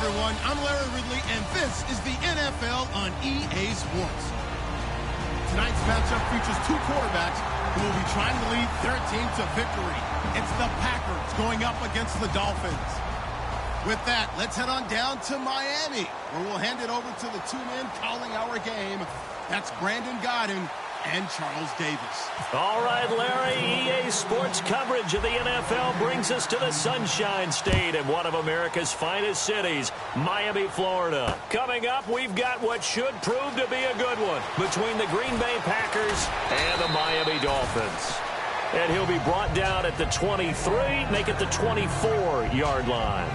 everyone. I'm Larry Ridley, and this is the NFL on EA Sports. Tonight's matchup features two quarterbacks who will be trying to lead their team to victory. It's the Packers going up against the Dolphins. With that, let's head on down to Miami, where we'll hand it over to the two men calling our game. That's Brandon Godden and Charles Davis. All right, Larry, EA Sports coverage of the NFL brings us to the Sunshine State in one of America's finest cities, Miami, Florida. Coming up, we've got what should prove to be a good one between the Green Bay Packers and the Miami Dolphins. And he'll be brought down at the 23, make it the 24-yard line.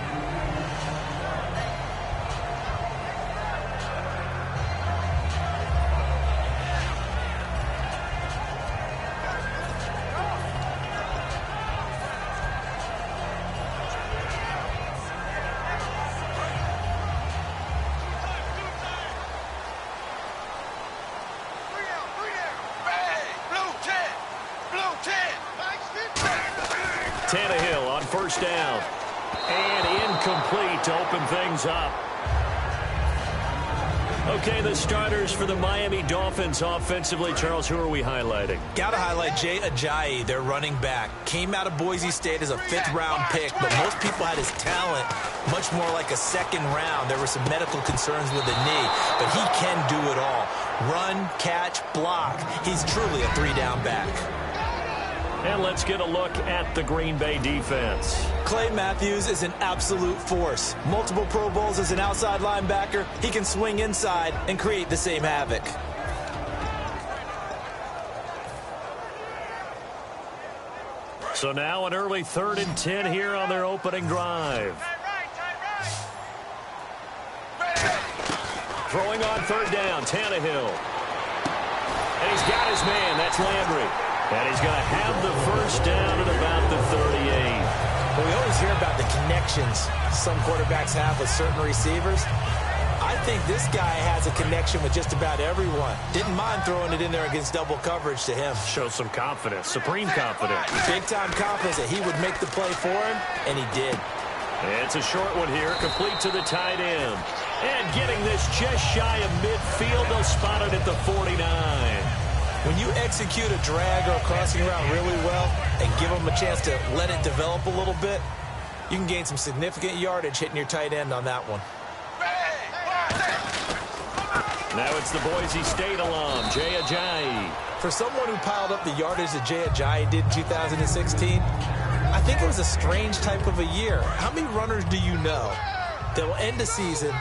Tannehill on first down. And incomplete to open things up. Okay, the starters for the Miami Dolphins offensively. Charles, who are we highlighting? Got to highlight Jay Ajayi, their running back. Came out of Boise State as a fifth-round pick, but most people had his talent much more like a second round. There were some medical concerns with the knee, but he can do it all. Run, catch, block. He's truly a three-down back. And let's get a look at the Green Bay defense. Clay Matthews is an absolute force. Multiple Pro Bowls as an outside linebacker. He can swing inside and create the same havoc. So now an early 3rd and 10 here on their opening drive. Throwing on 3rd down, Tannehill. And he's got his man, that's Landry. And he's going to have the first down at about the 38. Well, we always hear about the connections some quarterbacks have with certain receivers. I think this guy has a connection with just about everyone. Didn't mind throwing it in there against double coverage to him. Shows some confidence, supreme confidence. Big-time confidence that he would make the play for him, and he did. It's a short one here, complete to the tight end. And getting this just shy of midfield, they'll spot it at the 49. When you execute a drag or a crossing route really well and give them a chance to let it develop a little bit, you can gain some significant yardage hitting your tight end on that one. Now it's the Boise State alum, Jay Ajayi. For someone who piled up the yardage that Jay Ajayi did in 2016, I think it was a strange type of a year. How many runners do you know that will end the season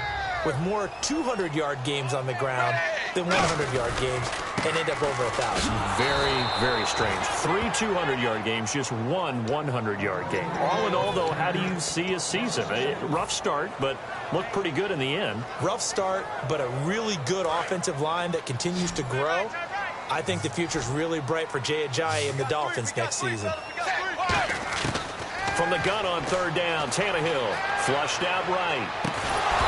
with more 200-yard games on the ground than 100-yard games and end up over 1,000. Very, very strange. 3 200-yard games, just 1 100-yard game. All in all, though, how do you see a season? A rough start, but looked pretty good in the end. Rough start, but a really good offensive line that continues to grow. I think the future's really bright for Jay Ajayi and the Dolphins next season. From the gun on 3rd down, Tannehill flushed out right.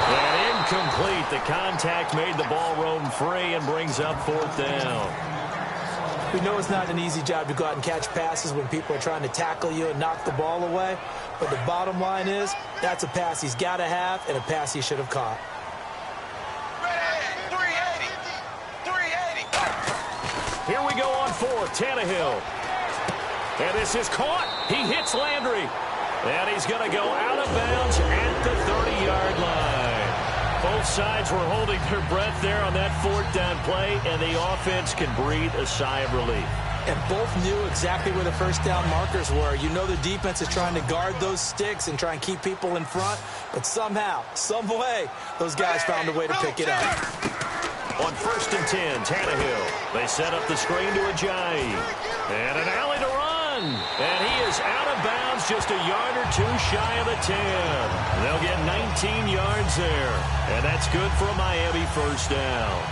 And incomplete. The contact made the ball roam free and brings up 4th down. We know it's not an easy job to go out and catch passes when people are trying to tackle you and knock the ball away. But the bottom line is, that's a pass he's got to have and a pass he should have caught. 380. Here we go on 4th. Tannehill. And this is caught. He hits Landry. And he's going to go out of bounds at the 30-yard line. Both sides were holding their breath there on that 4th down play, and the offense can breathe a sigh of relief. And both knew exactly where the first down markers were. You know the defense is trying to guard those sticks and try and keep people in front, but somehow, some way, those guys found a way to pick it up. On 1st and 10, Tannehill. They set up the screen to Ajayi. And an alley to run. And he is out of bounds, just a yard or two shy of the 10. They'll get 19 yards there. And that's good for a Miami first down.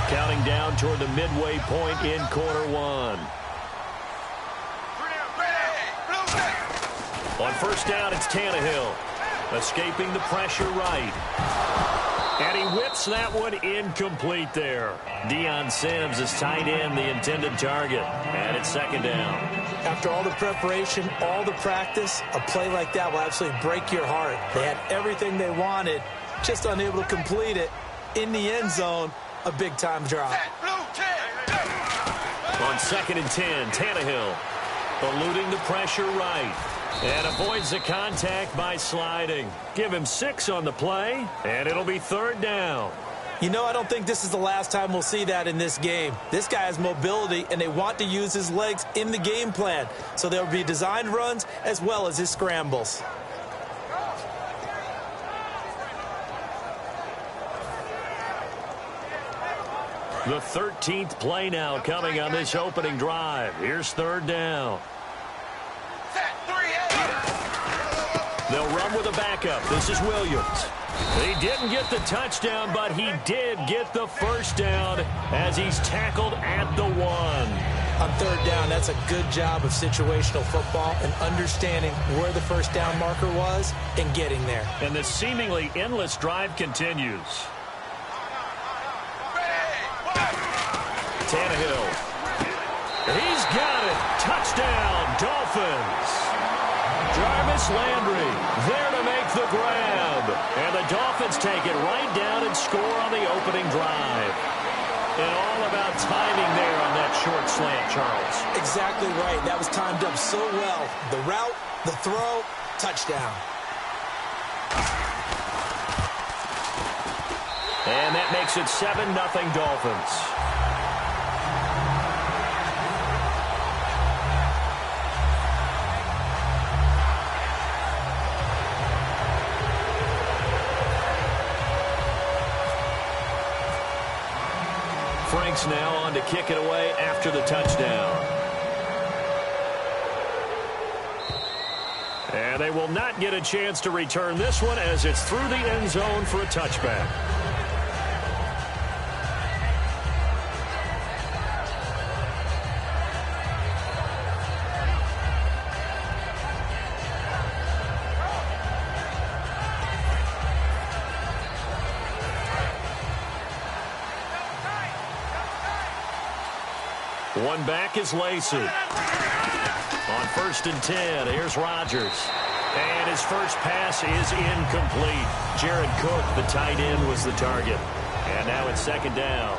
Counting down toward the midway point in quarter 1. On 1st down, it's Tannehill. Escaping the pressure right. And he whips that one incomplete there. Deion Sims is tight end, the intended target. And it's second down. After all the preparation, all the practice, a play like that will absolutely break your heart. They had everything they wanted, just unable to complete it. In the end zone, a big-time drop. On 2nd and 10, Tannehill eluding the pressure right. And avoids the contact by sliding. Give him 6 on the play, and it'll be 3rd down. You know, I don't think this is the last time we'll see that in this game. This guy has mobility, and they want to use his legs in the game plan. So there will be designed runs as well as his scrambles. The 13th play now coming on this opening drive. Here's 3rd down. They'll run with a backup. This is Williams. He didn't get the touchdown, but he did get the first down as he's tackled at the 1. On 3rd down, that's a good job of situational football and understanding where the first down marker was and getting there. And the seemingly endless drive continues. Tannehill. He's got it. Touchdown, Dolphins. Jarvis Landry there to make the grab. And the Dolphins take it right down and score on the opening drive. And all about timing there on that short slant, Charles. Exactly right. That was timed up so well. The route, the throw, touchdown. And that makes it 7-0 Dolphins. Franks now on to kick it away after the touchdown. And they will not get a chance to return this one as it's through the end zone for a touchback. One back is Lacey. On 1st and 10, here's Rodgers. And his first pass is incomplete. Jared Cook, the tight end, was the target. And now it's 2nd down.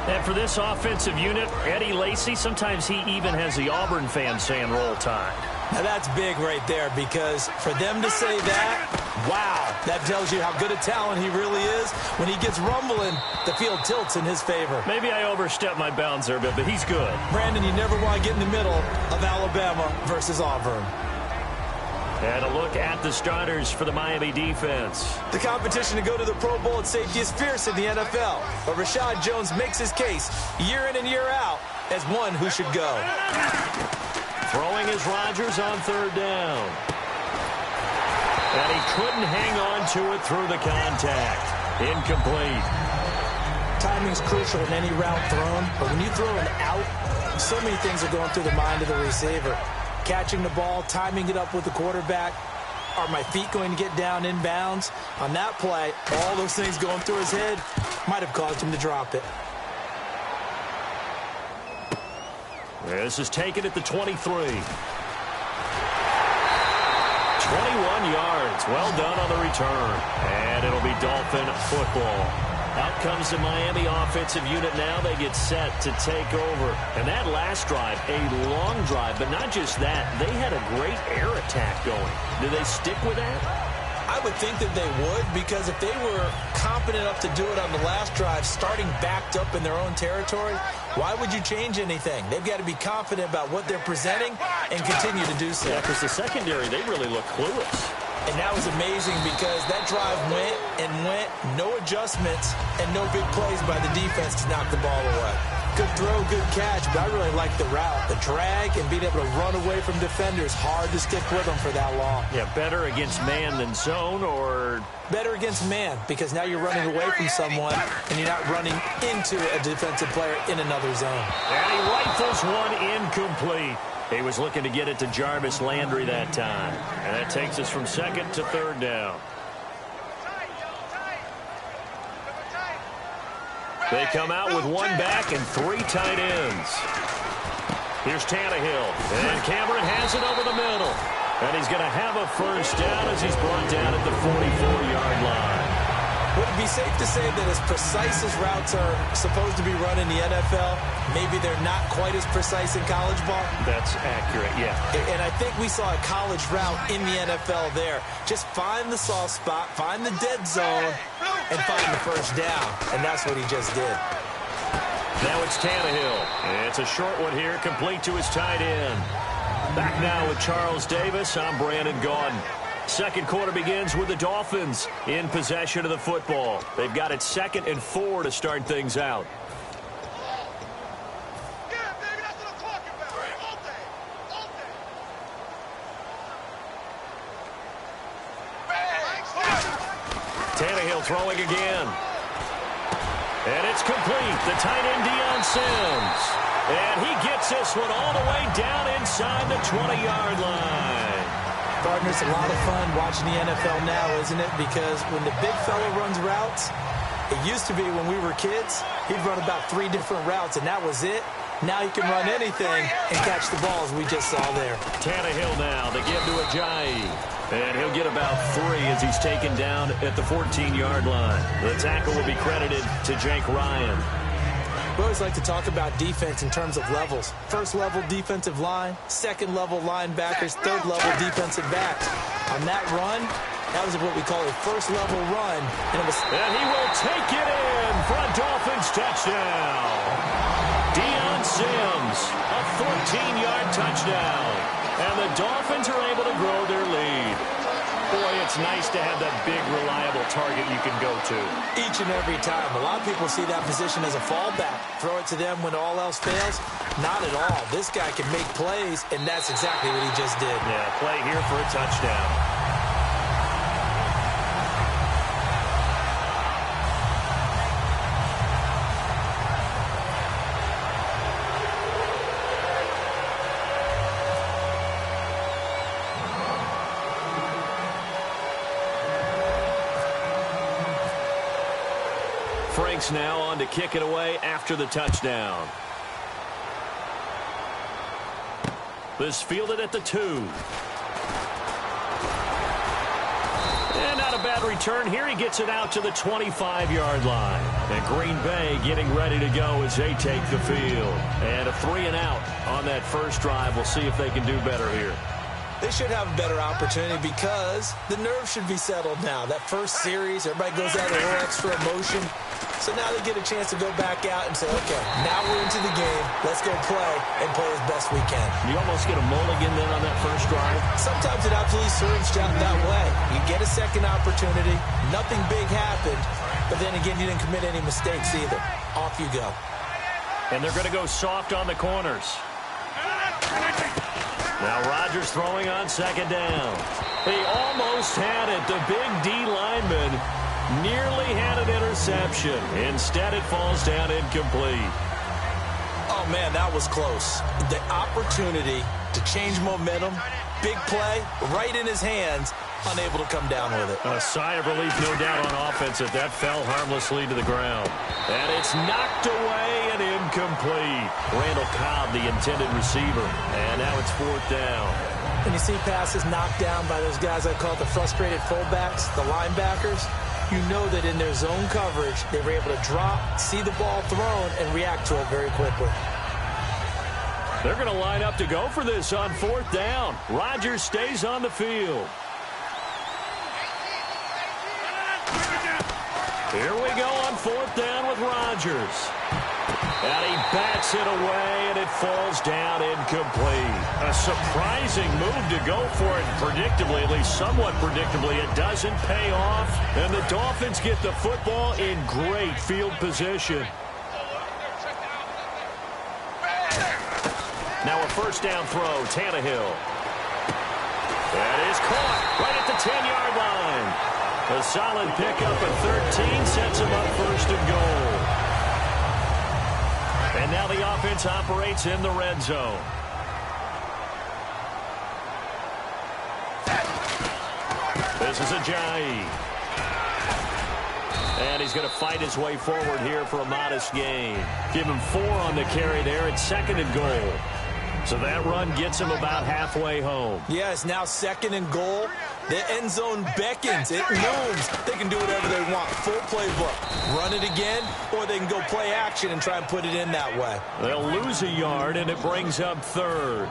And for this offensive unit, Eddie Lacy, sometimes he even has the Auburn fans saying roll tide. Now that's big right there, because for them to say that, wow, that tells you how good a talent he really is. When he gets rumbling, the field tilts in his favor. Maybe I overstepped my bounds there a bit, but he's good. Brandon, you never want to get in the middle of Alabama versus Auburn. And a look at the starters for the Miami defense. The competition to go to the Pro Bowl at safety is fierce in the NFL, but Rashad Jones makes his case year in and year out as one who should go. Throwing is Rodgers on 3rd down. And he couldn't hang on to it through the contact. Incomplete. Timing's crucial in any route thrown, but when you throw an out, so many things are going through the mind of the receiver. Catching the ball, timing it up with the quarterback. Are my feet going to get down in bounds? On that play, all those things going through his head might have caused him to drop it. This is taken at the 23. 21 yards. Well done on the return. And it'll be Dolphin football. Out comes the Miami offensive unit now. They get set to take over. And that last drive, a long drive, but not just that. They had a great air attack going. Do they stick with that? I would think that they would, because if they were competent enough to do it on the last drive, starting backed up in their own territory, why would you change anything? They've got to be confident about what they're presenting and continue to do so. Yeah, because the secondary, they really look clueless. And that was amazing because that drive went and went, no adjustments, and no big plays by the defense to knock the ball away. Good throw, good catch, but I really like the route. The drag and being able to run away from defenders, hard to stick with them for that long. Yeah, better against man than zone, or? Better against man, because now you're running away from someone and you're not running into a defensive player in another zone. And he rifles one incomplete. He was looking to get it to Jarvis Landry that time. And that takes us from 2nd to 3rd down. They come out with one back and 3 tight ends. Here's Tannehill. And Cameron has it over the middle. And he's going to have a first down as he's brought down at the 44-yard line. Would it be safe to say that as precise as routes are supposed to be run in the NFL, maybe they're not quite as precise in college ball? That's accurate, yeah. And I think we saw a college route in the NFL there. Just find the soft spot, find the dead zone, and find the first down. And that's what he just did. Now it's Tannehill. It's a short one here, complete to his tight end. Back now with Charles Davis. I'm Brandon Gaudin. Second quarter begins with the Dolphins in possession of the football. They've got it 2nd and 4 to start things out. Tannehill throwing again. And it's complete. The tight end, Deion Sims. And he gets this one all the way down inside the 20-yard line. Partner, it's a lot of fun watching the NFL now, isn't it? Because when the big fella runs routes, it used to be when we were kids, he'd run about 3 different routes, and that was it. Now he can run anything and catch the balls we just saw there. Tannehill now to give to Ajayi. And he'll get about 3 as he's taken down at the 14-yard line. The tackle will be credited to Jake Ryan. We always like to talk about defense in terms of levels. First level defensive line, second level linebackers, third level defensive backs. On that run, that was what we call a first level run. And he will take it in for a Dolphins touchdown. Deion Sims, a 14-yard touchdown. And the Dolphins are able to grow their lead. Boy, it's nice to have that big, reliable target you can go to. Each and every time. A lot of people see that position as a fallback. Throw it to them when all else fails. Not at all. This guy can make plays, and that's exactly what he just did. Yeah, play here for a touchdown. Frank's now on to kick it away after the touchdown. This fielded at the 2. And not a bad return here. He gets it out to the 25-yard line. And Green Bay getting ready to go as they take the field. And a 3-and-out on that first drive. We'll see if they can do better here. They should have a better opportunity because the nerves should be settled now. That first series, everybody goes out a little extra emotion. So now they get a chance to go back out and say, okay, now we're into the game. Let's go play and play as best we can. You almost get a mulligan then on that first drive? Sometimes it absolutely serves that way. You get a second opportunity. Nothing big happened. But then again, you didn't commit any mistakes either. Off you go. And they're going to go soft on the corners. Now Rodgers throwing on 2nd down. He almost had it. The big D lineman nearly had an interception. Instead, it falls down incomplete. Oh, man, that was close. The opportunity to change momentum, big play, right in his hands, unable to come down with it. A sigh of relief, no doubt, on offense that that fell harmlessly to the ground. And it's knocked away and incomplete. Randall Cobb, the intended receiver. And now it's 4th down. When you see passes knocked down by those guys I call the frustrated fullbacks, the linebackers, you know that in their zone coverage, they were able to drop, see the ball thrown, and react to it very quickly. They're going to line up to go for this on 4th down. Rodgers stays on the field. Here we go on 4th down with Rodgers. And he bats it away, and it falls down incomplete. A surprising move to go for it. Predictably, at least somewhat predictably, it doesn't pay off. And the Dolphins get the football in great field position. Now a first down throw, Tannehill. That is caught right at the 10-yard line. A solid pickup at 13 sets him up 1st and goal. And now the offense operates in the red zone. This is Ajayi. And he's going to fight his way forward here for a modest gain. Give him 4 on the carry there. It's 2nd and goal. So that run gets him about halfway home. Yeah, it's now 2nd and goal. The end zone beckons. It moves. They can do whatever they want. Full playbook. Run it again, or they can go play action and try and put it in that way. They'll lose a yard, and it brings up 3rd.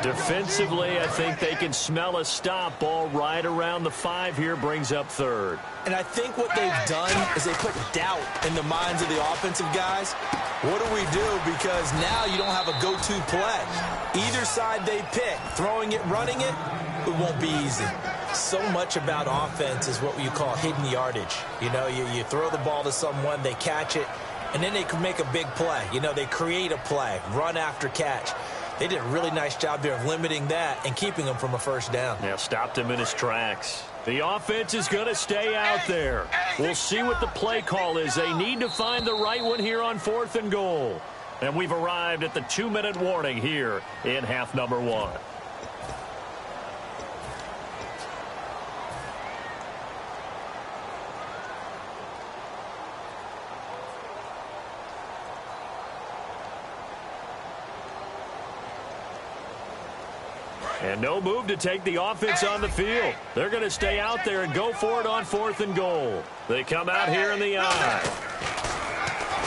Defensively, I think they can smell a stop. Ball right around the 5 here, brings up 3rd. And I think what they've done is they put doubt in the minds of the offensive guys. What do we do? Because now you don't have a go-to play. Either side they pick, throwing it, running it, it won't be easy. So much about offense is what you call hidden yardage. You know, you throw the ball to someone, they catch it, and then they can make a big play. You know, they create a play, run after catch. They did a really nice job there of limiting that and keeping him from a first down. Yeah, stopped him in his tracks. The offense is going to stay out there. We'll see what the play call is. They need to find the right one here on 4th and goal. And we've arrived at the 2-minute warning here in half number 1. And no move to take the offense on the field. They're going to stay out there and go for it on 4th and goal. They come out here in the eye.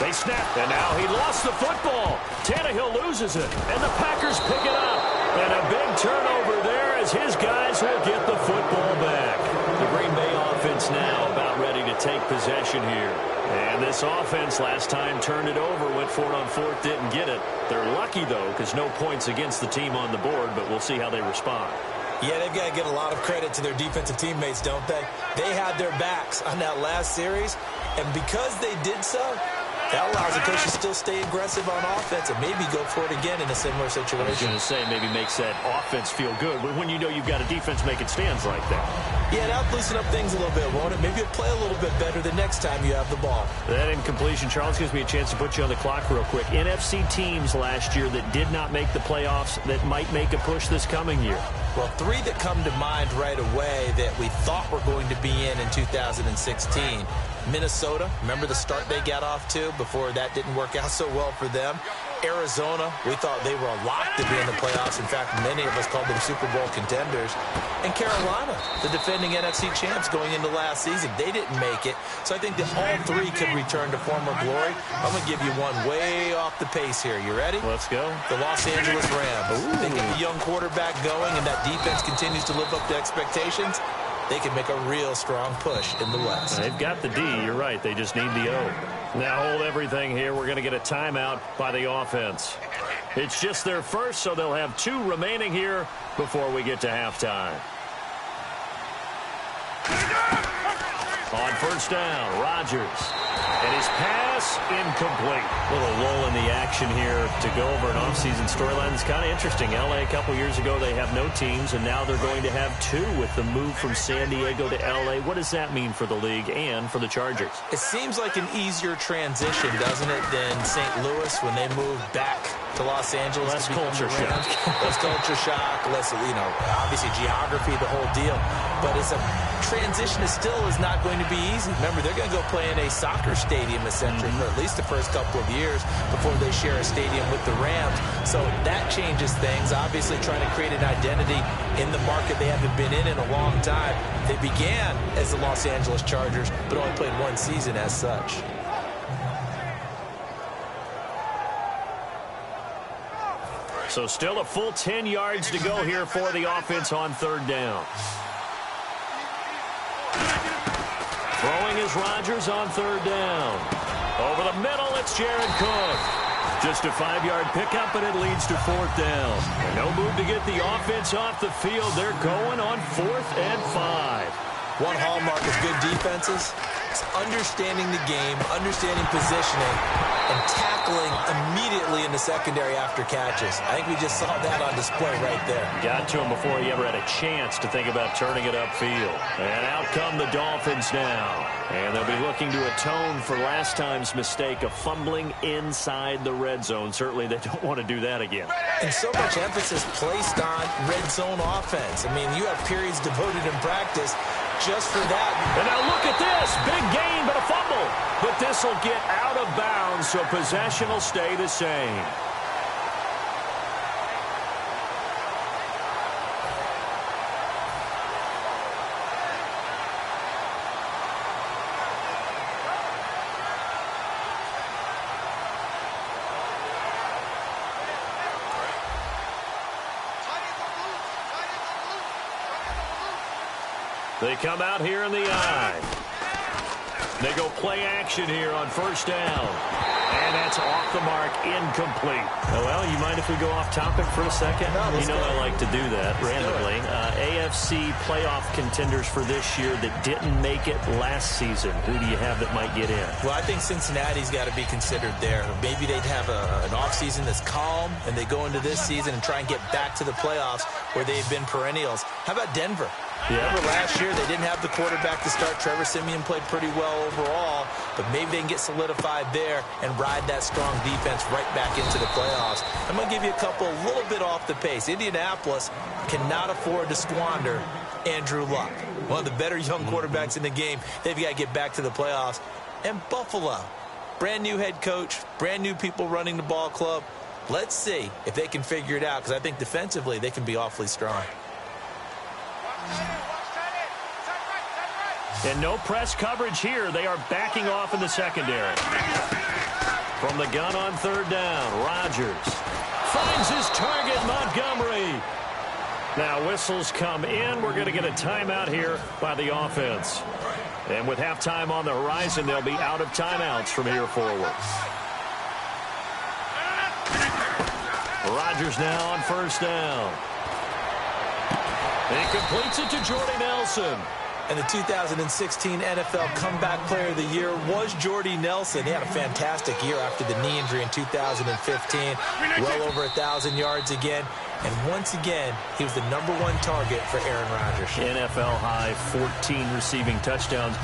They snap, and now he lost the football. Tannehill loses it, and the Packers pick it up. And a big turnover there as his guys will get the football back. The Green Bay offense now about ready to take possession here. And this offense last time turned it over, went for it on 4th, didn't get it. They're lucky, though, because no points against the team on the board, but we'll see how they respond. Yeah, they've got to give a lot of credit to their defensive teammates, don't they? They had their backs on that last series, and because they did so, that allows the coach to still stay aggressive on offense and maybe go for it again in a similar situation. I was going to say, maybe makes that offense feel good when you know you've got a defense making stands like that. Yeah, that'll loosen up things a little bit, won't it? Maybe you'll play a little bit better the next time you have the ball. That incompletion, Charles, gives me a chance to put you on the clock real quick. NFC teams last year that did not make the playoffs that might make a push this coming year. Well, 3 that come to mind right away that we thought were going to be in 2016. Minnesota, remember the start they got off to before that didn't work out so well for them. Arizona, we thought they were a lock to be in the playoffs. In fact, many of us called them Super Bowl contenders. And Carolina, the defending NFC champs going into last season, they didn't make it. So I think that all 3 could return to former glory. I'm going to give you one way off the pace here. You ready? Let's go. The Los Angeles Rams. Ooh. They get the young quarterback going, and that defense continues to live up to expectations. They can make a real strong push in the West. They've got the D. You're right. They just need the O. Now hold everything here. We're going to get a timeout by the offense. It's just their first, so they'll have 2 remaining here before we get to halftime. On first down, Rodgers. And his pass incomplete. A little lull in the action here to go over an offseason storyline. It's kind of interesting. L.A. a couple years ago, they have no teams, and now they're going to have 2 with the move from San Diego to L.A. What does that mean for the league and for the Chargers? It seems like an easier transition, doesn't it, than St. Louis when they moved back to Los Angeles. Less culture shock. Less culture shock, less, obviously geography, the whole deal. But it's a transition that still is not going to be easy. Remember, they're going to go play in a soccer stadium, essentially, for at least the first couple of years before they share a stadium with the Rams. So that changes things. Obviously, trying to create an identity in the market they haven't been in a long time. They began as the Los Angeles Chargers, but only played 1 season as such. So still a full 10 yards to go here for the offense on 3rd down. Throwing is Rodgers on 3rd down. Over the middle, it's Jared Cook. Just a 5-yard pickup, and it leads to 4th down. And no move to get the offense off the field. They're going on 4th and 5. One hallmark of good defenses is understanding the game, understanding positioning, and tackling immediately in the secondary after catches. I think we just saw that on display right there. Got to him before he ever had a chance to think about turning it upfield. And out come the Dolphins now. And they'll be looking to atone for last time's mistake of fumbling inside the red zone. Certainly they don't want to do that again. And so much emphasis placed on red zone offense. I mean, you have periods devoted in practice just for that. And now look at this. Big gain, but a fumble. But this will get out of bounds, so possession will stay the same. They come out here in the I. They go play action here on first down. And that's off the mark, incomplete. Oh, well, you mind if we go off topic for a second? No, you know I like to do that randomly. AFC playoff contenders for this year that didn't make it last season. Who do you have that might get in? Well, I think Cincinnati's got to be considered there. Maybe they'd have an offseason that's calm, and they go into this season and try and get back to the playoffs where they've been perennials. How about Denver? Yeah. Remember last year they didn't have the quarterback to start. Trevor Siemian played pretty well overall, but maybe they can get solidified there and ride that strong defense right back into the playoffs. I'm going to give you a couple a little bit off the pace. Indianapolis cannot afford to squander Andrew Luck, one of the better young quarterbacks in the game. They've got to get back to the playoffs. And Buffalo, brand new head coach, brand new people running the ball club. Let's see if they can figure it out, because I think defensively they can be awfully strong. And no press coverage here. They are backing off in the secondary. From the gun on third down, Rodgers finds his target, Montgomery. Now whistles come in. We're going to get a timeout here by the offense. And with halftime on the horizon, they'll be out of timeouts from here forward. Rodgers now on first down. And he completes it to Jordy Nelson. And the 2016 NFL Comeback Player of the Year was Jordy Nelson. He had a fantastic year after the knee injury in 2015. Well over 1,000 yards again. And once again, he was the #1 target for Aaron Rodgers. NFL high 14 receiving touchdowns.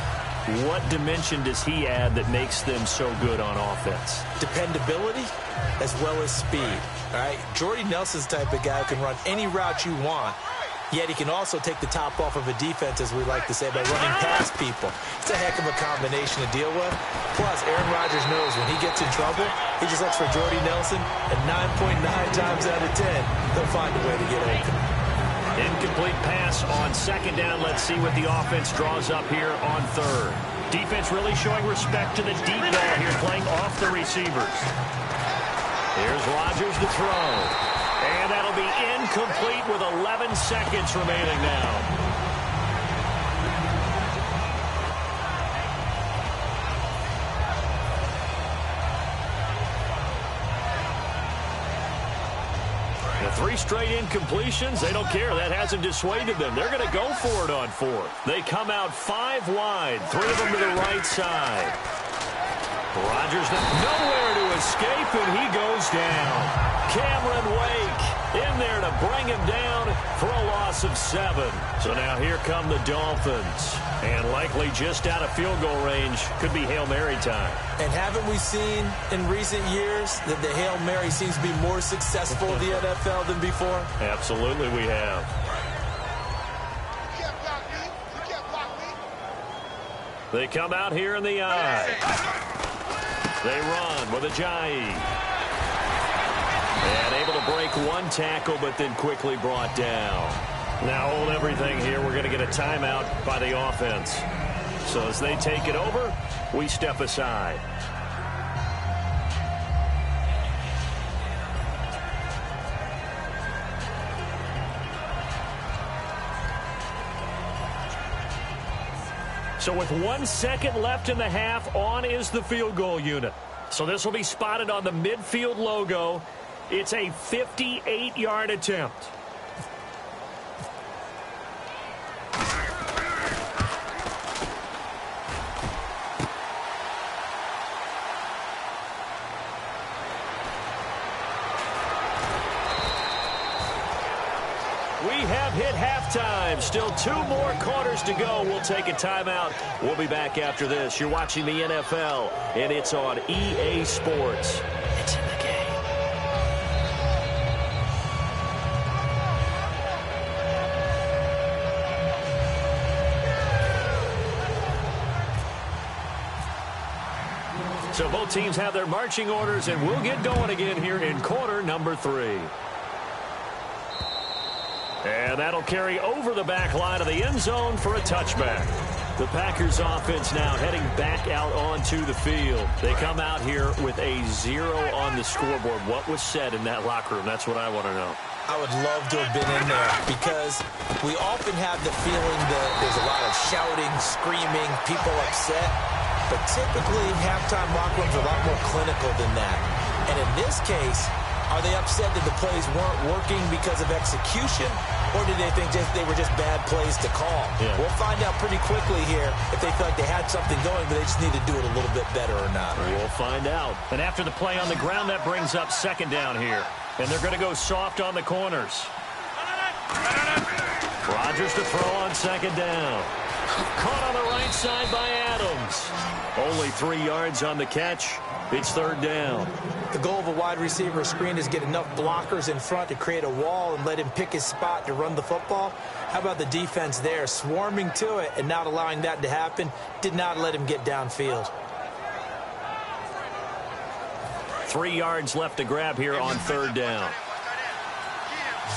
What dimension does he add that makes them so good on offense? Dependability as well as speed. All right, Jordy Nelson's the type of guy who can run any route you want. Yet he can also take the top off of a defense, as we like to say, by running past people. It's a heck of a combination to deal with. Plus, Aaron Rodgers knows when he gets in trouble, he just looks for Jordy Nelson, and 9.9 times out of 10, they'll find a way to get open. Incomplete pass on second down. Let's see what the offense draws up here on third. Defense really showing respect to the deep ball here, playing off the receivers. Here's Rodgers to throw. And that'll be incomplete with 11 seconds remaining now. The 3 straight incompletions, they don't care. That hasn't dissuaded them. They're going to go for it on fourth. They come out 5 wide, 3 of them to the right side. Rodgers nowhere to escape, and he goes down. Cameron Wake in there to bring him down for a loss of 7. So now here come the Dolphins. And likely just out of field goal range. Could be Hail Mary time. And haven't we seen in recent years that the Hail Mary seems to be more successful in the NFL than before? Absolutely we have. They come out here in the I. They run with Ajayi. And able to break 1 tackle, but then quickly brought down. Now hold everything here. We're going to get a timeout by the offense. So as they take it over, we step aside. So with 1 second left in the half, on is the field goal unit. So this will be spotted on the midfield logo. It's a 58-yard attempt. We have hit halftime. Still 2 more quarters to go. We'll take a timeout. We'll be back after this. You're watching the NFL, and it's on EA Sports. It's in the game. So both teams have their marching orders, and we'll get going again here in quarter number 3. And that'll carry over the back line of the end zone for a touchback. The Packers offense now heading back out onto the field. They come out here with a 0 on the scoreboard. What was said in that locker room? That's what I want to know. I would love to have been in there because we often have the feeling that there's a lot of shouting, screaming, people upset. But typically, halftime locker rooms are a lot more clinical than that. And in this case, are they upset that the plays weren't working because of execution, or did they think they were just bad plays to call? Yeah. We'll find out pretty quickly here if they feel like they had something going, but they just need to do it a little bit better or not. We'll find out. And after the play on the ground, that brings up second down here. And they're going to go soft on the corners. Rodgers to throw on second down. Caught on the right side by Adams. Only 3 yards on the catch. It's third down. The goal of a wide receiver screen is get enough blockers in front to create a wall and let him pick his spot to run the football. How about the defense there, swarming to it and not allowing that to happen? Did not let him get downfield. 3 yards left to grab here on third down.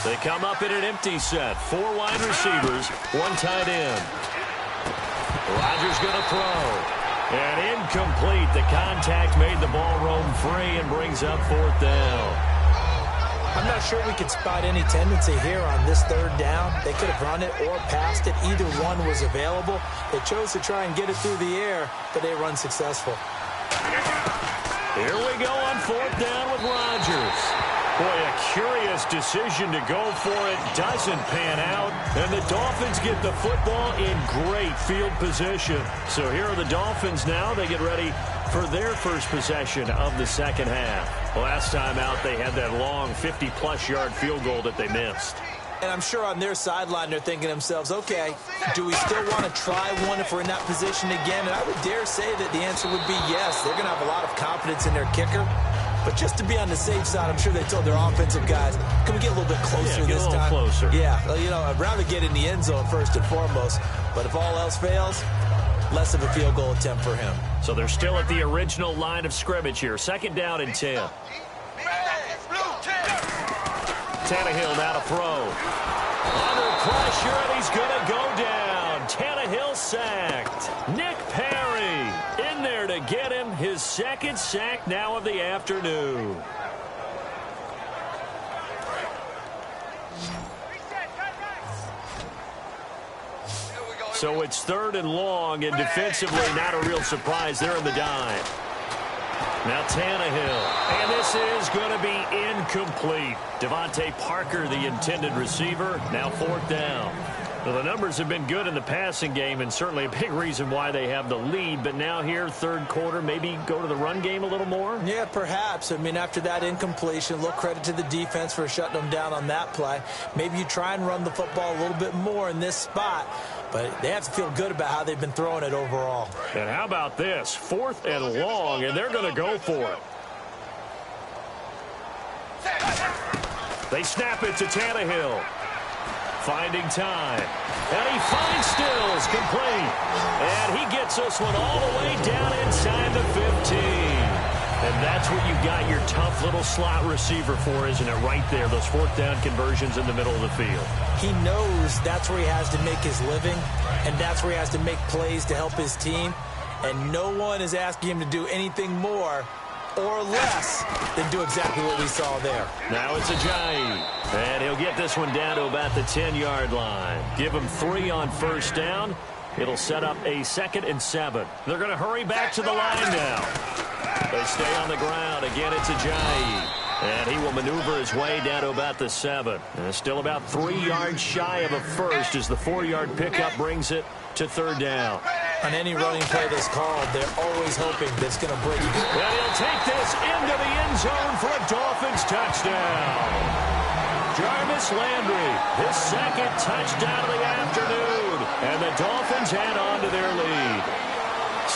They come up in an empty set. 4 wide receivers, 1 tight end. Rodgers going to throw. And incomplete. The contact made the ball roam free and brings up fourth down. I'm not sure we could spot any tendency here on this third down. They could have run it or passed it. Either one was available. They chose to try and get it through the air, but they run successful. Here we go on fourth down with Rodgers. Boy, a curious decision to go for it. Doesn't pan out. And the Dolphins get the football in great field position. So here are the Dolphins now. They get ready for their first possession of the second half. Last time out, they had that long 50-plus yard field goal that they missed. And I'm sure on their sideline they're thinking to themselves, okay, do we still want to try one if we're in that position again? And I would dare say that the answer would be yes. They're going to have a lot of confidence in their kicker. But just to be on the safe side, I'm sure they told their offensive guys, can we get a little bit closer this time? Get a little closer. Yeah, well, you know, I'd rather get in the end zone first and foremost. But if all else fails, less of a field goal attempt for him. So they're still at the original line of scrimmage here. Second down and 10. Tannehill now to throw. Under pressure, and he's going to go down. Tannehill sacked. Nick Perry in there to get him. His second sack now of the afternoon. So it's third and long, and defensively not a real surprise. They're in the dime. Now Tannehill, and this is going to be incomplete. Devontae Parker, the intended receiver, now fourth down. Well, the numbers have been good in the passing game, and certainly a big reason why they have the lead. But now here, third quarter, maybe go to the run game a little more? Yeah, perhaps. I mean, after that incompletion, a little credit to the defense for shutting them down on that play. Maybe you try and run the football a little bit more in this spot. But they have to feel good about how they've been throwing it overall. And how about this? Fourth and long, and they're going to go for it. They snap it to Tannehill. Finding time. And he finds Stills, complete. And he gets this one all the way down inside the 15. And that's what you've got your tough little slot receiver for, isn't it? Right there, those fourth down conversions in the middle of the field. He knows that's where he has to make his living, and that's where he has to make plays to help his team. And no one is asking him to do anything more or less than do exactly what we saw there. Now it's Ajayi. And he'll get this one down to about the 10-yard line. Give him 3 on first down. It'll set up a 2nd and 7. They're going to hurry back to the line now. They stay on the ground. Again, it's Ajayi. And he will maneuver his way down to about the 7. And still about 3 yards shy of a first as the 4-yard pickup brings it to third down. On any running play that's called, they're always hoping that it's going to break. And he'll take this into the end zone for a Dolphins touchdown. Jarvis Landry, his second touchdown of the afternoon. And the Dolphins add on to their lead.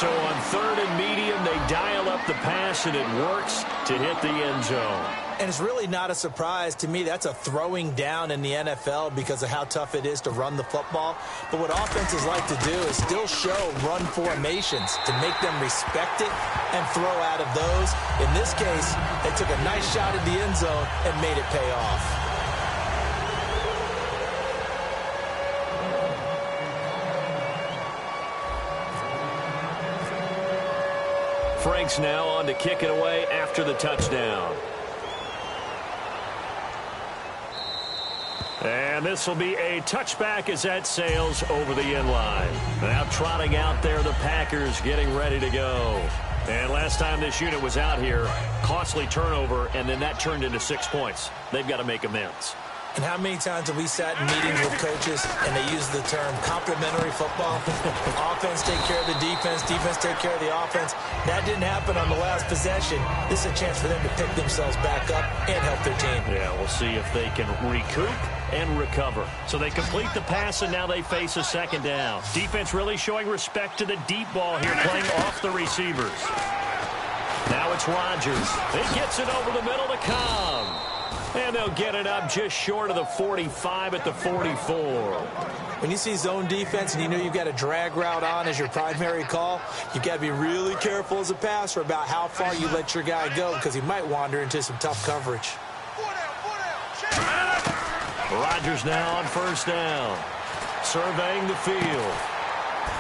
So on 3rd and medium, they dial up the pass, and it works to hit the end zone. And it's really not a surprise to me. That's a throwing down in the NFL because of how tough it is to run the football. But what offenses like to do is still show run formations to make them respect it and throw out of those. In this case, they took a nice shot at the end zone and made it pay off. Frank's now on to kick it away after the touchdown. And this will be a touchback as that sails over the end line. Now trotting out there, the Packers getting ready to go. And last time this unit was out here, costly turnover, and then that turned into 6 points. They've got to make amends. And how many times have we sat in meetings with coaches and they use the term complementary football? Offense take care of the defense, defense take care of the offense. That didn't happen on the last possession. This is a chance for them to pick themselves back up and help their team. Yeah, we'll see if they can recoup and recover. So they complete the pass, and now they face a second down. Defense really showing respect to the deep ball here, playing off the receivers. Now it's Rodgers. He gets it over the middle to Cobb. And they'll get it up just short of the 45 at the 44. When you see zone defense and you know you've got a drag route on as your primary call, you've got to be really careful as a passer about how far you let your guy go because he might wander into some tough coverage. Rodgers now on first down. Surveying the field.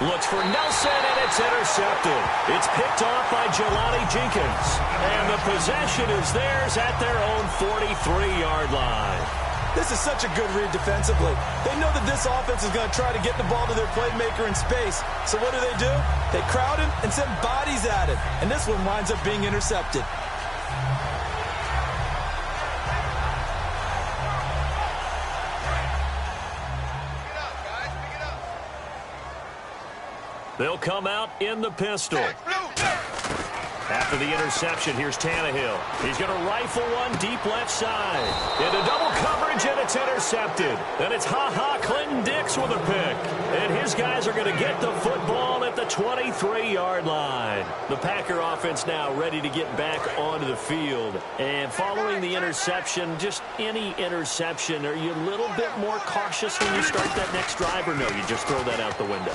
Looks for Nelson, and it's intercepted. It's picked off by Jelani Jenkins. And the possession is theirs at their own 43-yard line. This is such a good read defensively. They know that this offense is going to try to get the ball to their playmaker in space. So what do? They crowd him and send bodies at him. And this one winds up being intercepted. They'll come out in the pistol. After the interception, here's Tannehill. He's going to rifle one deep left side. Into double coverage, and it's intercepted. And it's Clinton Dix with a pick. And his guys are going to get the football at the 23-yard line. The Packer offense now ready to get back onto the field. And following the interception, just any interception, are you a little bit more cautious when you start that next drive, or no, you just throw that out the window?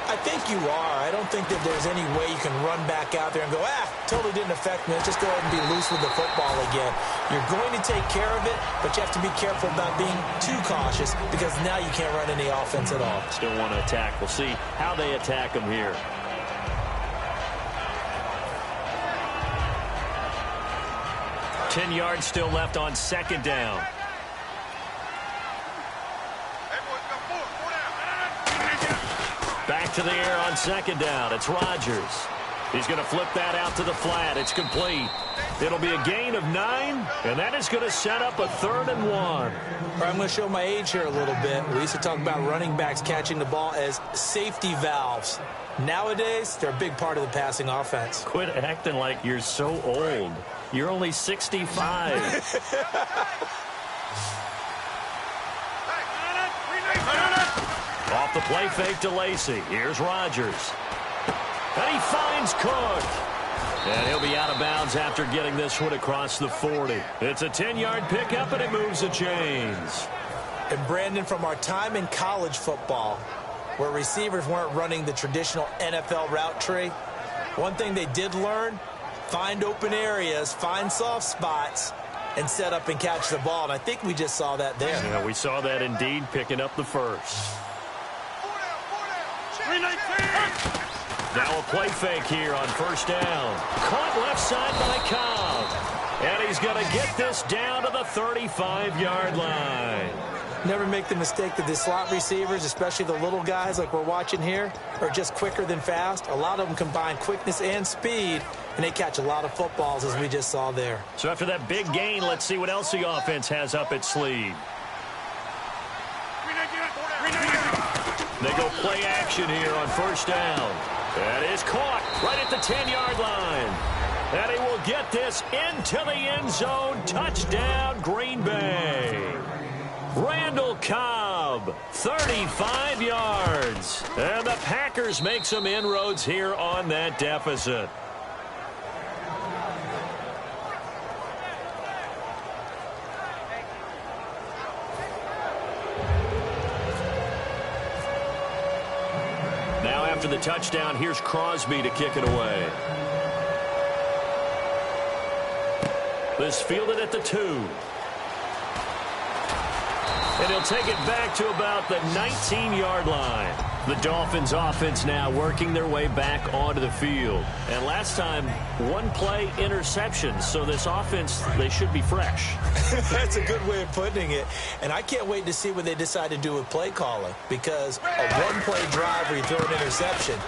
I think you are. I don't think that there's any way you can run back out there and go, totally didn't affect me. Let's just go ahead and be loose with the football again. You're going to take care of it, but you have to be careful about being too cautious because now you can't run any offense at all. Still want to attack. We'll see how they attack them here. Ten yards still left on second down. Back to the air on second down. It's Rodgers. He's going to flip that out to the flat. It's complete. It'll be a gain of 9, and that is going to set up a 3rd and 1. I'm going to show my age here a little bit. We used to talk about running backs catching the ball as safety valves. Nowadays, they're a big part of the passing offense. Quit acting like you're so old. You're only 65. Off the play fake to Lacy. Here's Rodgers. And he finds Cook. And he'll be out of bounds after getting this one across the 40. It's a 10-yard pickup, and it moves the chains. And Brandon, from our time in college football, where receivers weren't running the traditional NFL route tree, one thing they did learn, find open areas, find soft spots, and set up and catch the ball. And I think we just saw that there. Yeah, we saw that indeed, picking up the first. Now a play fake here on first down. Caught left side by Cobb. And he's going to get this down to the 35-yard line. Never make the mistake that the slot receivers, especially the little guys like we're watching here, are just quicker than fast. A lot of them combine quickness and speed, and they catch a lot of footballs, as we just saw there. So after that big gain, let's see what else the offense has up its sleeve. They go play action here on first down. That is caught right at the 10-yard line. And he will get this into the end zone. Touchdown, Green Bay. Randall Cobb, 35 yards. And the Packers make some inroads here on that deficit. Now after the touchdown, here's Crosby to kick it away. This fielded at the 2. And he'll take it back to about the 19-yard line. The Dolphins offense now working their way back onto the field. And last time, one play interception. So this offense, they should be fresh. That's a good way of putting it. And I can't wait to see what they decide to do with play calling. Because a one-play drive where you throw an interception,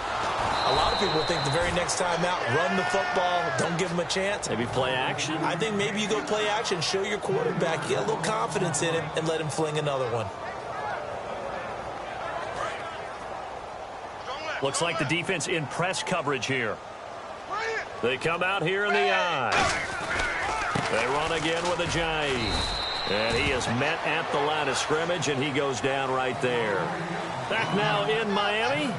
a lot of people think the very next time out, run the football, don't give them a chance. Maybe play action? I think maybe you go play action, show your quarterback, you get a little confidence in him, and let him fling another one. Looks like the defense in press coverage here. They come out here in the eye. They run again with Ajayi. And he is met at the line of scrimmage, and he goes down right there. Back now in Miami.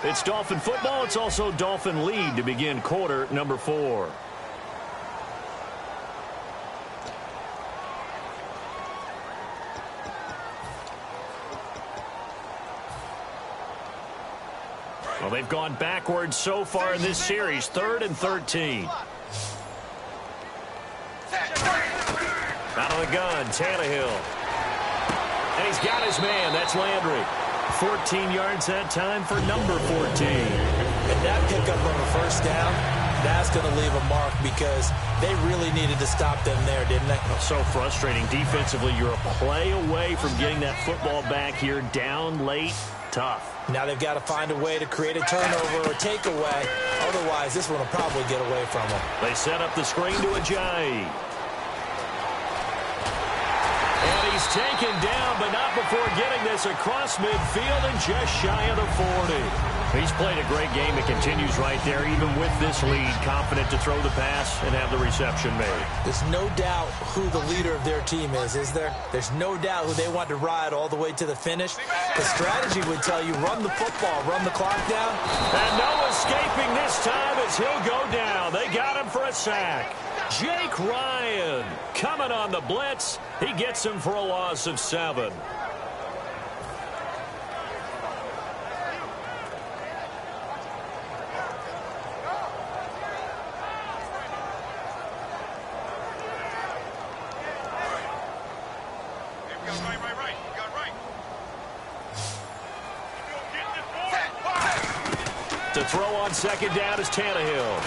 It's Dolphin football. It's also Dolphin lead to begin quarter number 4. Well, they've gone backwards so far in this series. 3rd and 13. Out of the gun, Tannehill. And he's got his man. That's Landry. 14 yards that time for number 14. And that pickup on the first down, that's going to leave a mark because they really needed to stop them there, didn't they? So frustrating. Defensively, you're a play away from getting that football back here. Down late, tough. Now they've got to find a way to create a turnover or takeaway. Otherwise, this one will probably get away from them. They set up the screen to Ajayi. And he's taken down, but not before getting this across midfield and just shy of the 40. He's played a great game. It continues right there, even with this lead. Confident to throw the pass and have the reception made. There's no doubt who the leader of their team is there? There's no doubt who they want to ride all the way to the finish. The strategy would tell you, run the football, run the clock down. And no escaping this time as he'll go down. They got him for a sack. Jake Ryan coming on the blitz. He gets him for a loss of 7. To throw on second down is Tannehill.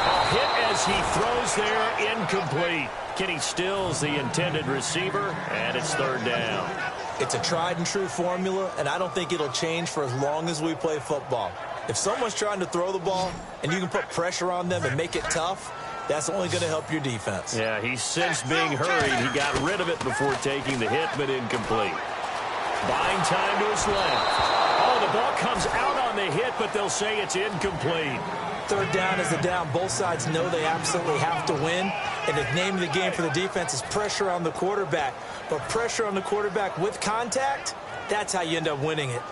A hit as he throws there, incomplete. Kenny Stills, the intended receiver, and it's 3rd down. It's a tried-and-true formula, and I don't think it'll change for as long as we play football. If someone's trying to throw the ball and you can put pressure on them and make it tough, that's only going to help your defense. Yeah, he's since being hurried. He got rid of it before taking the hit, but incomplete. Buying time to his left. Oh, the ball comes out on the hit, but they'll say it's incomplete. 3rd down is the down. Both sides know they absolutely have to win. And the name of the game for the defense is pressure on the quarterback. But pressure on the quarterback with contact, that's how you end up winning it.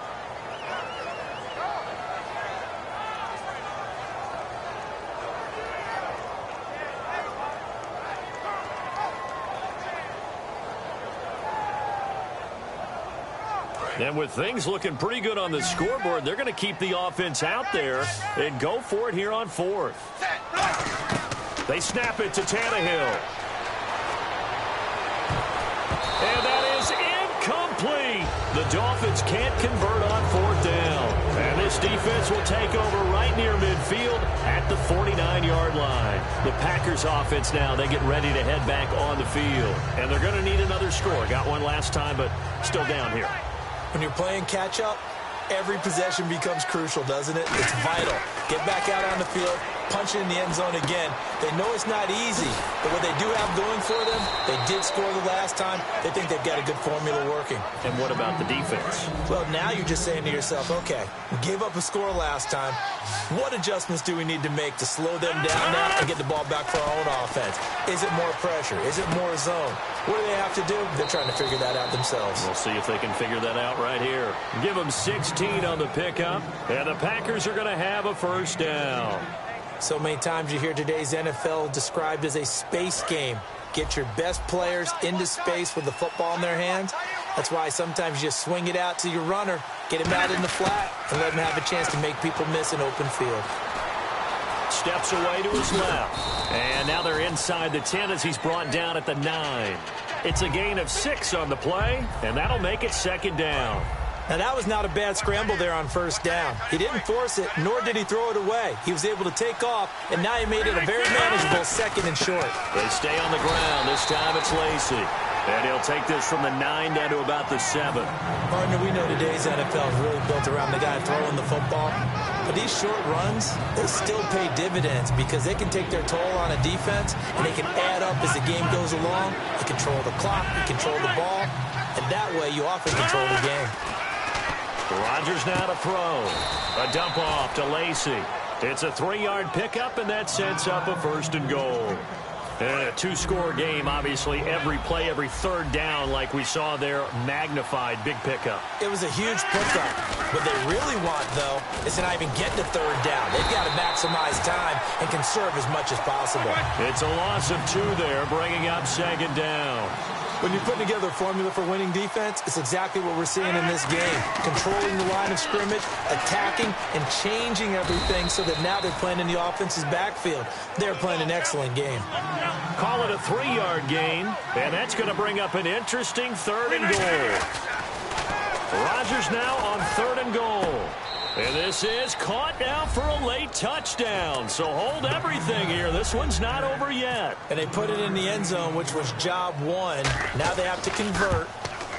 And with things looking pretty good on the scoreboard, they're going to keep the offense out there and go for it here on 4th. They snap it to Tannehill. And that is incomplete. The Dolphins can't convert on 4th down. And this defense will take over right near midfield at the 49-yard line. The Packers offense now, they get ready to head back on the field. And they're going to need another score. Got one last time, but still down here. When you're playing catch-up, every possession becomes crucial, doesn't it? It's vital. Get back out on the field, punch it in the end zone again. They know it's not easy, but what they do have going for them, they did score the last time. They think they've got a good formula working. And what about the defense? Well, now you're just saying to yourself, okay, we gave up a score last time. What adjustments do we need to make to slow them down now and get the ball back for our own offense? Is it more pressure? Is it more zone? What do they have to do? They're trying to figure that out themselves. We'll see if they can figure that out right here. Give them 16 on the pickup, and the Packers are going to have a first down. So many times you hear today's NFL described as a space game. Get your best players into space with the football in their hands. That's why sometimes you just swing it out to your runner, get him out in the flat, and let him have a chance to make people miss an open field. Steps away to his left. And now they're inside the 10 as he's brought down at the 9. It's a gain of 6 on the play, and that'll make it second down. Now, that was not a bad scramble there on first down. He didn't force it, nor did he throw it away. He was able to take off, and now he made it a very manageable second and short. They stay on the ground. This time it's Lacy. And he'll take this from the 9 down to about the 7. Partner, we know today's NFL is really built around the guy throwing the football. But these short runs, they still pay dividends because they can take their toll on a defense, and they can add up as the game goes along. You control the clock, you control the ball, and that way you often control the game. Rodgers now to throw. A dump off to Lacy. It's a 3-yard pickup, and that sets up a first and goal. And a 2-score game, obviously, every play, every third down, like we saw there, magnified, big pickup. It was a huge pickup. What they really want, though, is to not even get to third down. They've got to maximize time and conserve as much as possible. It's a loss of 2 there, bringing up second down. When you're putting together a formula for winning defense, it's exactly what we're seeing in this game. Controlling the line of scrimmage, attacking, and changing everything so that now they're playing in the offense's backfield. They're playing an excellent game. Call it a 3-yard gain, and that's going to bring up an interesting third and goal. Rodgers now on third and goal. And this is caught now for a late touchdown. So hold everything here. This one's not over yet. And they put it in the end zone, which was job 1. Now they have to convert.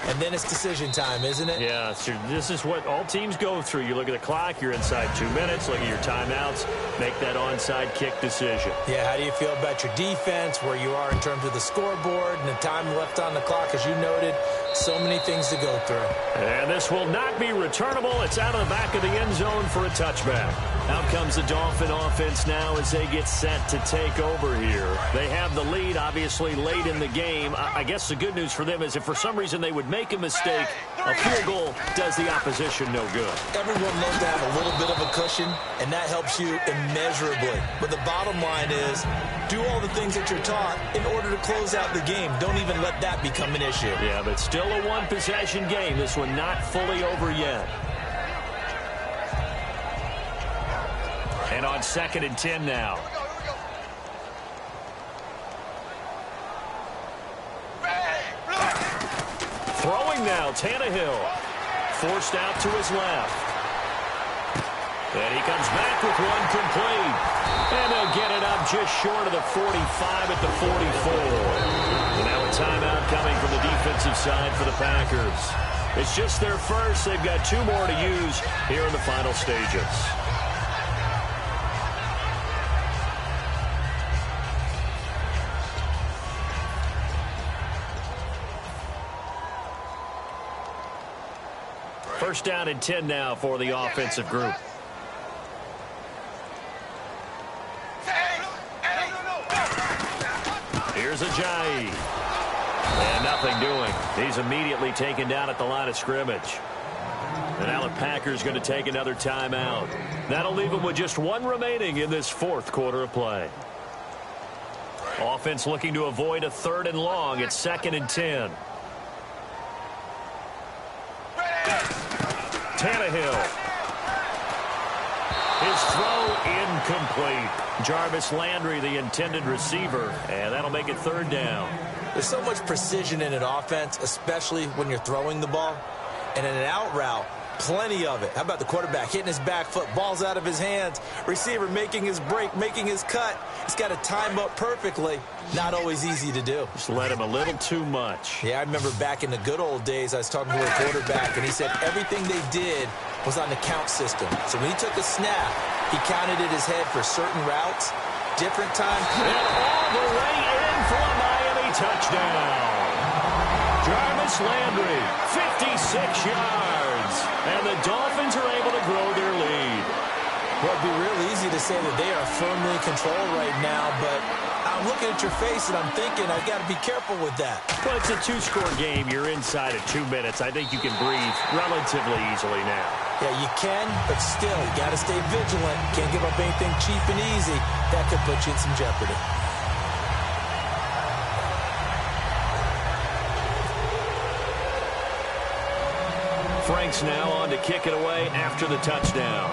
And then it's decision time, isn't it? Yeah, this is what all teams go through. You look at the clock, you're inside 2 minutes, look at your timeouts, make that onside kick decision. Yeah, how do you feel about your defense, where you are in terms of the scoreboard and the time left on the clock, as you noted? So many things to go through. And this will not be returnable. It's out of the back of the end zone for a touchback. Out comes the Dolphin offense now as they get set to take over here. They have the lead, obviously, late in the game. I guess the good news for them is if for some reason they would make a mistake, a field goal does the opposition no good. Everyone loves to have a little bit of a cushion, and that helps you immeasurably. But the bottom line is, do all the things that you're taught in order to close out the game. Don't even let that become an issue. Yeah, but still a one-possession game. This one not fully over yet. And on 2nd and 10 now. Throwing now, Tannehill. Forced out to his left. And he comes back with one complete. And they'll get it up just short of the 45 at the 44. And now a timeout coming from the defensive side for the Packers. It's just their first. They've got 2 more to use here in the final stages. First down and 10 now for the offensive group. Here's Ajayi. And nothing doing. He's immediately taken down at the line of scrimmage. And now the Packers going to take another timeout. That'll leave them with just 1 remaining in this 4th quarter of play. Offense looking to avoid a 3rd and long. It's 2nd and 10. Tannehill. His throw incomplete. Jarvis Landry, the intended receiver, and that'll make it 3rd down. There's so much precision in an offense, especially when you're throwing the ball. And in an out route, plenty of it. How about the quarterback hitting his back foot, balls out of his hands, receiver making his break, making his cut. He's got to time up perfectly. Not always easy to do. Just let him a little too much. Yeah, I remember back in the good old days, I was talking to a quarterback, and he said everything they did was on the count system. So when he took a snap, He counted in his head for certain routes, different times. And all the way in for a Miami touchdown. Jarvis Landry, 56 yards. And the Dolphins are able to grow their lead. Well, it'd be real easy to say that they are firmly in control right now, but I'm looking at your face and I'm thinking I've got to be careful with that. Well, it's a two-score game. You're inside of 2 minutes. I think you can breathe relatively easily now. Yeah, you can, but still, you got to stay vigilant. Can't give up anything cheap and easy. That could put you in some jeopardy. Frank's now on to kick it away after the touchdown.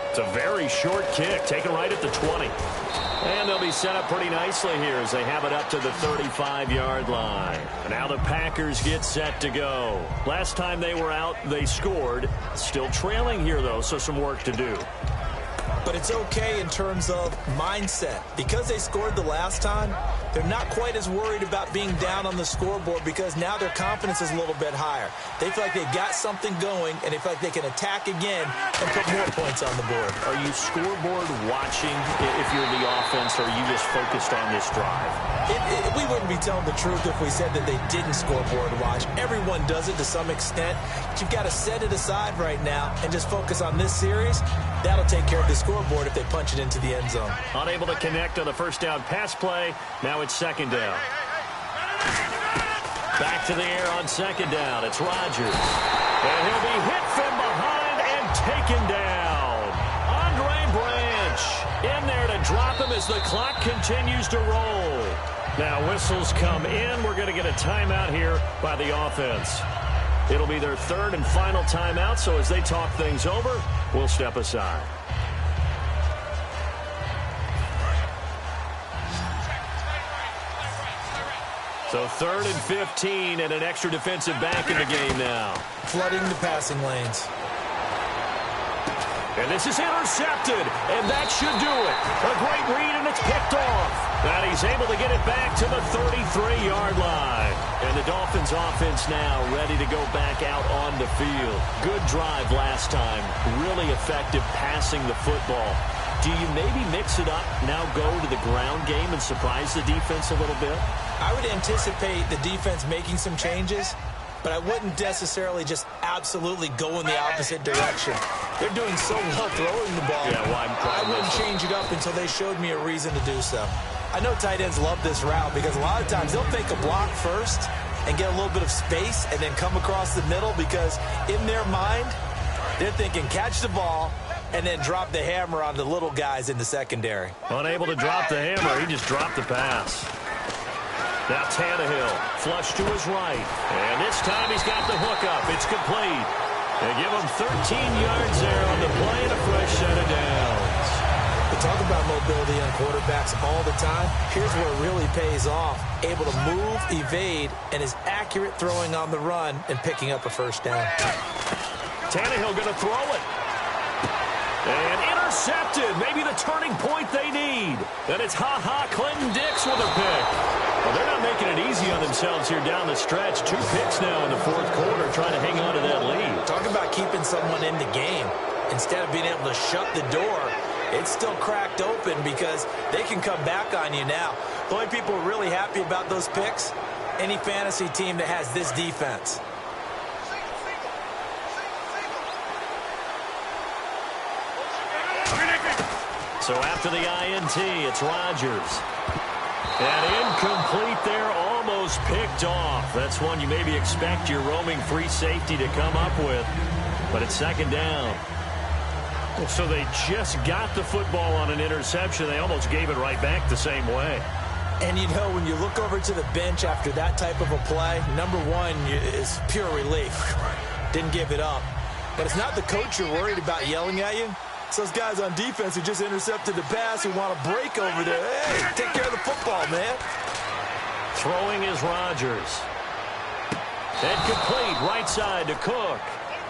It's a very short kick, taken right at the 20. And they'll be set up pretty nicely here as they have it up to the 35-yard line. And now the Packers get set to go. Last time they were out, they scored. Still trailing here, though, so some work to do. But it's okay in terms of mindset. Because they scored the last time, they're not quite as worried about being down on the scoreboard because now their confidence is a little bit higher. They feel like they've got something going, and they feel like they can attack again and put more points on the board. Are you scoreboard watching if you're the offense, or are you just focused on this drive? We wouldn't be telling the truth if we said that they didn't scoreboard watch. Everyone does it to some extent. But you've got to set it aside right now and just focus on this series. That'll take care of the scoreboard if they punch it into the end zone. Unable to connect on the first down pass play. Now it's second down. Back to the air on second down. It's Rodgers. And he'll be hit from behind and taken down. Andre Branch in there to drop him as the clock continues to roll. Now whistles come in. We're going to get a timeout here by the offense. It'll be their third and final timeout, so as they talk things over, we'll step aside. So 3rd and 15 and an extra defensive back in the game now. Flooding the passing lanes. And this is intercepted, and that should do it. A great read, and it's picked off. And he's able to get it back to the 33-yard line. And the Dolphins offense now ready to go back out on the field. Good drive last time. Really effective passing the football. Do you maybe mix it up, now go to the ground game and surprise the defense a little bit? I would anticipate the defense making some changes, but I wouldn't necessarily just absolutely go in the opposite direction. They're doing so well throwing the ball. Yeah, well, I wouldn't change it up until they showed me a reason to do so. I know tight ends love this route because a lot of times they'll take a block first and get a little bit of space and then come across the middle because in their mind, they're thinking catch the ball and then drop the hammer on the little guys in the secondary. Unable to drop the hammer, he just dropped the pass. Now Tannehill, flush to his right. And this time he's got the hookup. It's complete. They give him 13 yards there on the play and a fresh set of downs. We talk about mobility on quarterbacks all the time. Here's where it really pays off. Able to move, evade, and is accurate throwing on the run and picking up a first down. Tannehill going to throw it. And intercepted. Maybe the turning point they need. And it's Clinton Dix with a pick. Well, they're not making it easy on themselves here down the stretch. 2 picks now in the fourth quarter trying to hang on to that lead. Talk about keeping someone in the game. Instead of being able to shut the door, it's still cracked open because they can come back on you now. The only people who are really happy about those picks, any fantasy team that has this defense. So after the INT, it's Rodgers. And incomplete there, almost picked off. That's one you maybe expect your roaming free safety to come up with. But it's second down. So they just got the football on an interception. They almost gave it right back the same way. And, you know, when you look over to the bench after that type of a play, number one is pure relief. Didn't give it up. But it's not the coach you're worried about yelling at you. It's those guys on defense who just intercepted the pass who want to break over there. Hey, take care of the football, man. Throwing is Rodgers. And complete right side to Cook.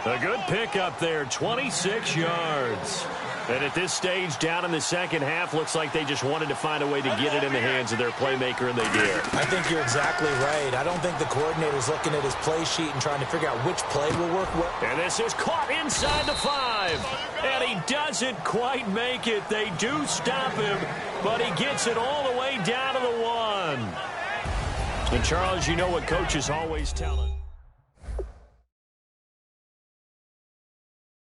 A good pickup there, 26 yards. And at this stage, down in the second half, looks like they just wanted to find a way to get it in the hands of their playmaker, and they did. I think you're exactly right. I don't think the coordinator's looking at his play sheet and trying to figure out which play will work well. And this is caught inside the 5. doesn't quite make it. They do stop him, but he gets it all the way down to the 1. And, Charles, you know what coaches always tell us.